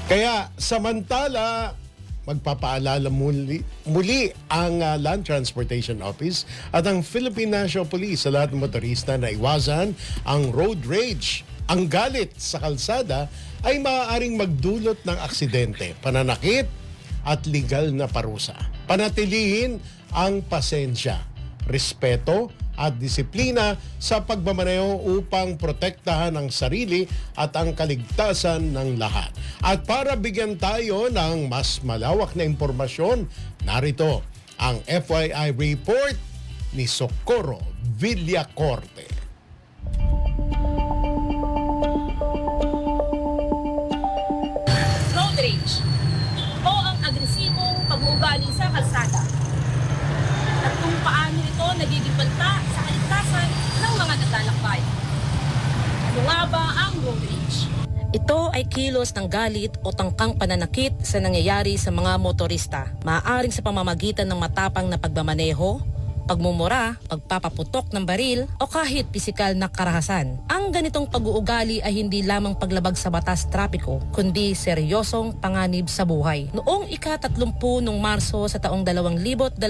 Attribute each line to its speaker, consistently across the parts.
Speaker 1: Kaya samantala, magpapaalala muli ang Land Transportation Office at ang Philippine National Police sa lahat ng motorista na iwasan ang road rage. Ang galit sa kalsada ay maaaring magdulot ng aksidente, pananakit at legal na parusa. Panatilihin ang pasensya, respeto at disiplina sa pagmamaneho upang protektahan ang sarili at ang kaligtasan ng lahat. At para bigyan tayo ng mas malawak na impormasyon, narito ang FYI report ni Socorro Villacorte.
Speaker 2: Road rage o ang agresibong pag-uugali sa kalsada at kung paano ito nagiging banta sa kaligtasan ng mga naglalakbay. Ano nga ba ang road rage? Ito ay kilos ng galit o tangkang pananakit sa nangyayari sa mga motorista. Maaaring sa pamamagitan ng matapang na pagmamaneho, pagmumura, pagpapaputok ng baril o kahit pisikal na karahasan. Ang ganitong pag-uugali ay hindi lamang paglabag sa batas trapiko, kundi seryosong panganib sa buhay. Noong ika-30 ng Marso sa taong 2025,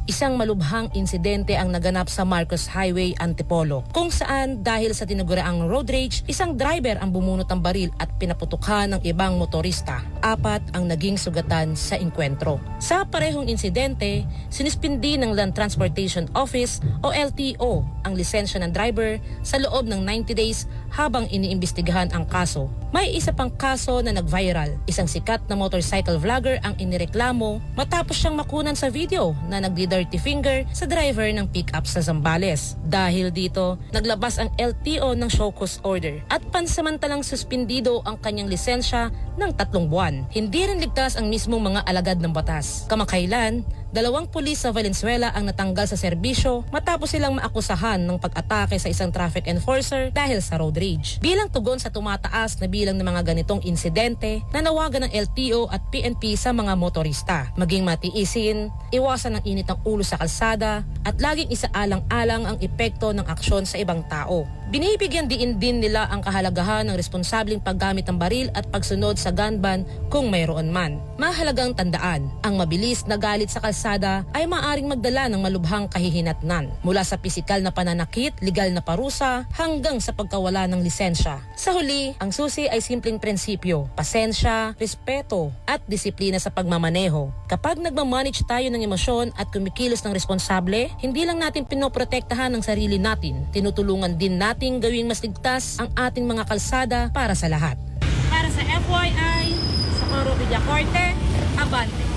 Speaker 2: isang malubhang insidente ang naganap sa Marcos Highway, Antipolo, kung saan dahil sa tinaguriang road rage, isang driver ang bumunot ng baril at pinaputukan ng ibang motorista. 4 ang naging sugatan sa inkwentro. Sa parehong insidente, sinispindi ng Land Transportation Office o LTO ang lisensya ng driver sa loob ng 90 days habang iniimbestigahan ang kaso. May isa pang kaso na nag-viral. Isang sikat na motorcycle vlogger ang inireklamo matapos siyang makunan sa video na nagdi-dirty finger sa driver ng pick-up sa Zambales. Dahil dito, naglabas ang LTO ng show cause order at pansamantalang suspindido ang kanyang lisensya ng 3 buwan. Hindi rin ligtas ang mismong mga alagad ng batas. Kamakailan, 2 pulis sa Valenzuela ang natanggal sa serbisyo matapos silang maakusahan ng pag-atake sa isang traffic enforcer dahil sa road rage. Bilang tugon sa tumataas na bilang ng mga ganitong insidente, nanawagan ng LTO at PNP sa mga motorista. Maging matiisin, iwasan ang init ng ulo sa kalsada at laging isaalang-alang ang epekto ng aksyon sa ibang tao. Binibigyan din nila ang kahalagahan ng responsableng paggamit ng baril at pagsunod sa gun ban kung mayroon man. Mahalagang tandaan, ang mabilis na galit sa kalsada ay maaaring magdala ng malubhang kahihinatnan mula sa pisikal na pananakit, legal na parusa, hanggang sa pagkawala ng lisensya. Sa huli, ang susi ay simpleng prinsipyo, pasensya, respeto at disiplina sa pagmamaneho. Kapag nagmamanage tayo ng emosyon at kumikilos ng responsable, hindi lang natin pinoprotektahan ang sarili natin, tinutulungan din natin gawing mas ligtas ang ating mga kalsada para sa lahat. Para sa FYI, Socorro Villacorte, Abante.